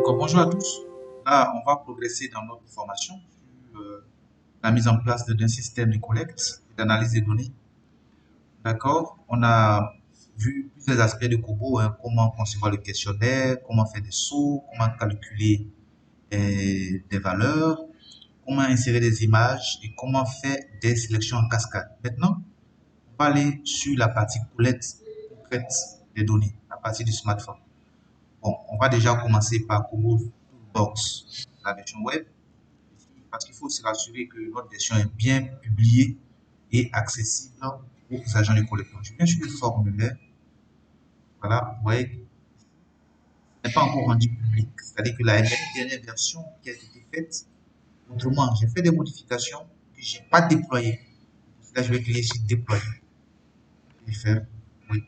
Bonjour à tous. Là, on va progresser dans notre formation sur la mise en place d'un système de collecte et d'analyse des données. D'accord? On a vu plusieurs aspects de Kobo, hein, comment concevoir le questionnaire, comment faire des sauts, comment calculer des valeurs, comment insérer des images et comment faire des sélections en cascade. Maintenant, on va aller sur la partie collecte concrète des données à partir du smartphone. Bon, on va déjà commencer par Kobo Toolbox, la version web, parce qu'il faut se rassurer que notre version est bien publiée et accessible aux agents de collecteur. Je viens sur le formulaire. Voilà, vous voyez, ce n'est pas encore rendu public. C'est-à-dire que la dernière version qui a été faite, autrement, j'ai fait des modifications que je n'ai pas déployées. Là, je vais cliquer sur déployer. Et faire oui.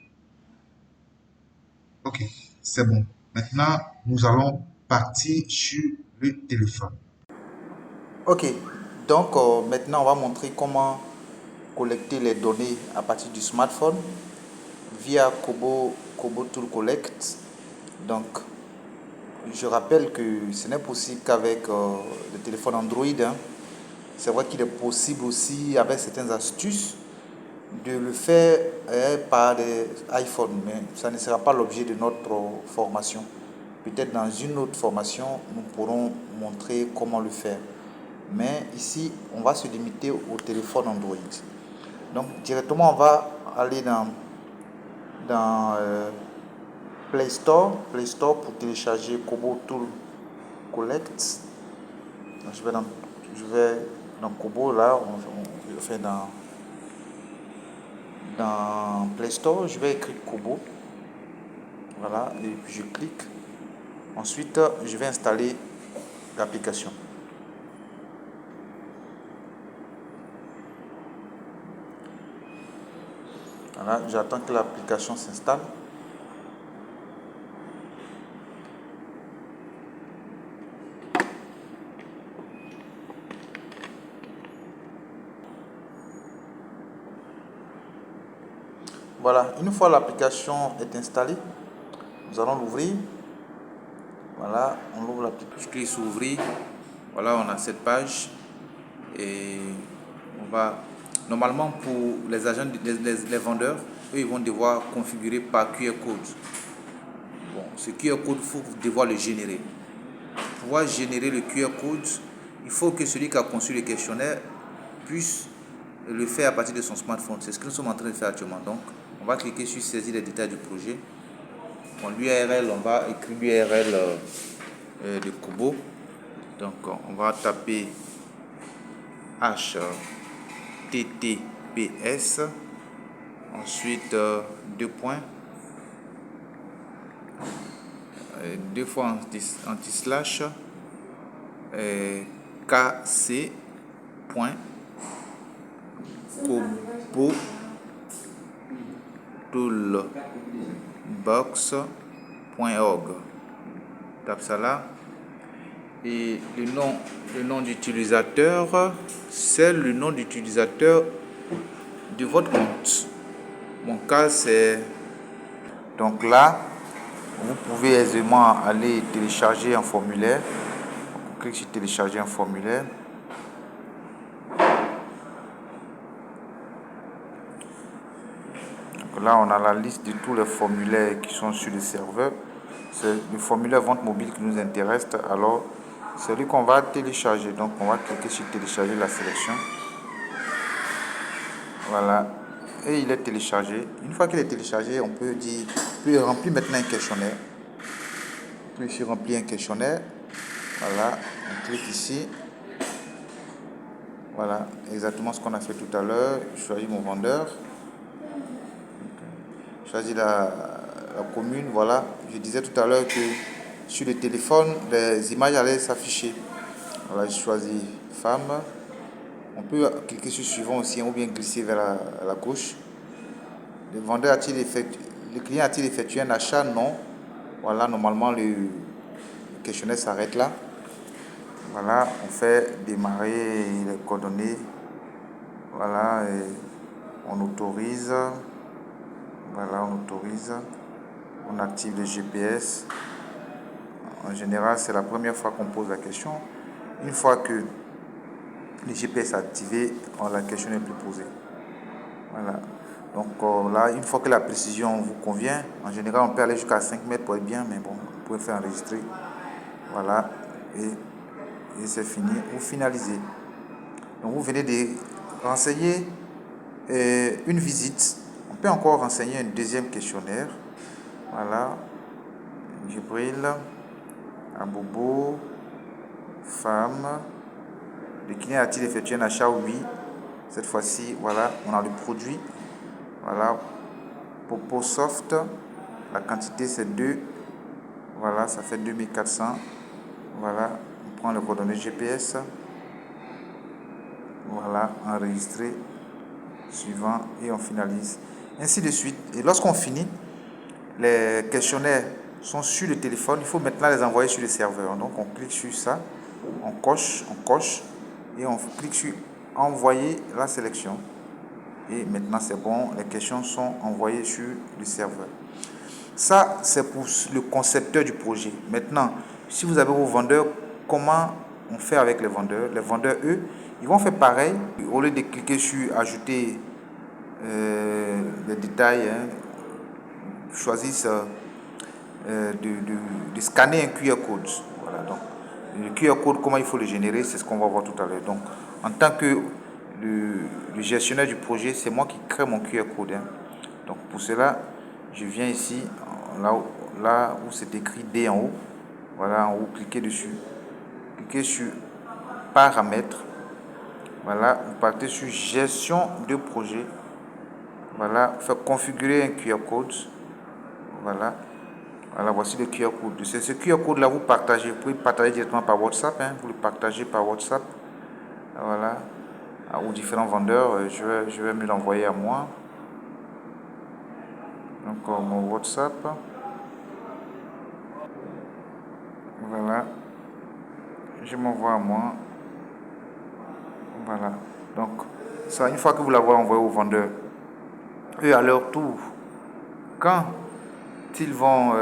Ok, c'est bon. Maintenant, nous allons partir sur le téléphone. Ok, donc maintenant on va montrer comment collecter les données à partir du smartphone via Kobo Tool Collect. Donc je rappelle que ce n'est possible qu'avec le téléphone Android, hein. C'est vrai qu'il est possible aussi avec certaines astuces de le faire par des iPhones, mais ça ne sera pas l'objet de notre formation. Peut-être dans une autre formation, nous pourrons montrer comment le faire. Mais ici, on va se limiter au téléphone Android. Donc directement, on va aller dans Play Store pour télécharger Kobo Tool Collect. Donc, je vais dans Kobo, là, je fais dans Play Store, je vais écrire Kobo. Voilà, et puis je clique. Ensuite, je vais installer l'application. Voilà, j'attends que l'application s'installe. Voilà, une fois l'application est installée, nous allons l'ouvrir. Voilà, on ouvre l'application. Je clique sur ouvrir. Voilà, on a cette page. Et on va. Normalement, pour les agents, les vendeurs, eux, ils vont devoir configurer par QR code. Bon, ce QR code, il faut devoir le générer. Pour pouvoir générer le QR code, il faut que celui qui a conçu le questionnaire puisse le faire à partir de son smartphone. C'est ce que nous sommes en train de faire actuellement. Donc, on va cliquer sur saisir les détails du projet. Bon, l'URL, on va écrire l'URL de Kobo. Donc, on va taper HTTPS, ensuite deux points, deux fois anti-slash, kc.kobotoolbox.org. Tape ça là. Et le nom d'utilisateur, c'est le nom d'utilisateur de votre compte. Mon cas, c'est... Donc là, vous pouvez aisément aller télécharger un formulaire. On clique sur télécharger un formulaire. Donc là, on a la liste de tous les formulaires qui sont sur le serveur. C'est le formulaire vente mobile qui nous intéresse. Alors, c'est lui qu'on va télécharger. Donc, on va cliquer sur télécharger la sélection. Voilà. Et il est téléchargé. Une fois qu'il est téléchargé, on peut remplir maintenant un questionnaire. On peut ici remplir un questionnaire. Voilà. On clique ici. Voilà. Exactement ce qu'on a fait tout à l'heure. Je choisis mon vendeur. Je choisis la commune. Voilà. Je disais tout à l'heure que sur le téléphone, les images allaient s'afficher. Voilà. Je choisis femme. On peut cliquer sur suivant aussi ou bien glisser vers la gauche. Le client a-t-il effectué un achat? Non. Voilà, normalement le questionnaire s'arrête là. Voilà, on fait démarrer les coordonnées. Voilà, et on autorise. Voilà, on autorise. On active le GPS. En général, c'est la première fois qu'on pose la question. Une fois que le GPS est activé, la question n'est plus posée. Voilà. Donc là, une fois que la précision vous convient, en général, on peut aller jusqu'à 5 mètres pour être bien, mais bon, vous pouvez faire enregistrer. Voilà. Et c'est fini. Vous finalisez. Donc vous venez de renseigner une visite. On peut encore renseigner un deuxième questionnaire. Voilà. Jibril, Abobo, femme. Le client a-t-il effectué un achat? Oui. Cette fois-ci, voilà, on a le produit. Voilà. Popo Soft. La quantité, c'est 2. Voilà, ça fait 2400. Voilà. On prend le coordonnées GPS. Voilà, enregistrer. Suivant et on finalise. Ainsi de suite. Et lorsqu'on finit, les questionnaires sont sur le téléphone. Il faut maintenant les envoyer sur le serveur. Donc on clique sur ça, on coche et on clique sur envoyer la sélection. Et maintenant c'est bon, les questions sont envoyées sur le serveur. Ça, c'est pour le concepteur du projet. Maintenant, si vous avez vos vendeurs, comment on fait avec les vendeurs? Les vendeurs, eux, ils vont faire pareil. Au lieu de cliquer sur ajouter les détails, choisissent de scanner un QR code. Voilà, donc, le QR code, comment il faut le générer, c'est ce qu'on va voir tout à l'heure. Donc, en tant que le gestionnaire du projet, c'est moi qui crée mon QR code. Donc, pour cela, je viens ici, là où c'est écrit D en haut. Voilà, en haut, cliquez dessus. Cliquez sur paramètres. Voilà, vous partez sur gestion de projet. Voilà, faire configurer un QR code. Voilà. Voilà, voici le QR code. C'est ce QR code là, vous partagez. Vous pouvez le partager directement par WhatsApp. Vous le partagez par WhatsApp. Voilà. Aux différents vendeurs. Je vais me l'envoyer à moi. Donc, mon WhatsApp. Voilà. Je m'envoie à moi. Voilà. Donc, ça, une fois que vous l'avez envoyé aux vendeurs, eux, à leur tour, quand ils vont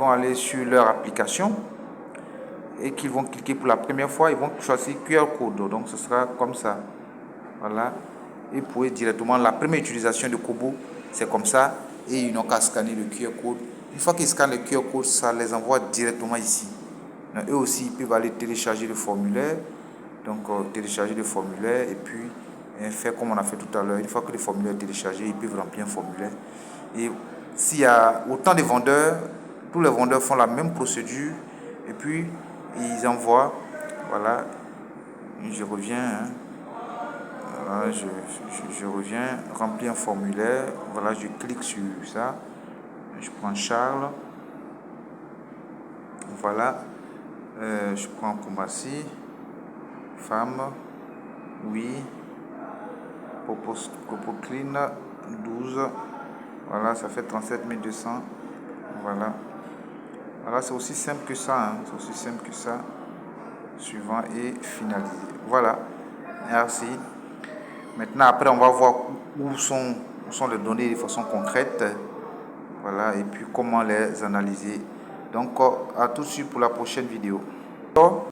aller sur leur application et qu'ils vont cliquer pour la première fois, ils vont choisir QR code. Donc ce sera comme ça. Voilà. Et vous pouvez directement, la première utilisation de Kobo, c'est comme ça. Et ils n'ont qu'à scanner le QR code. Une fois qu'ils scannent le QR code, ça les envoie directement ici. Donc, eux aussi, ils peuvent aller télécharger le formulaire. Donc télécharger le formulaire et puis faire comme on a fait tout à l'heure. Une fois que le formulaire est téléchargé, ils peuvent remplir un formulaire. Et s'il y a autant de vendeurs, tous les vendeurs font la même procédure et puis ils envoient. Voilà, je reviens. Voilà, je reviens, remplir un formulaire. Voilà, je clique sur ça. Je prends Charles. Voilà, je prends Koumassi. Femme. Oui. Popocline 12. Voilà, ça fait 37 200. Voilà. Voilà, c'est aussi simple que ça. C'est aussi simple que ça. Suivant et finalisé. Voilà. Merci. Maintenant, après, on va voir où sont les données de façon concrète. Voilà. Et puis, comment les analyser. Donc, à tout de suite pour la prochaine vidéo.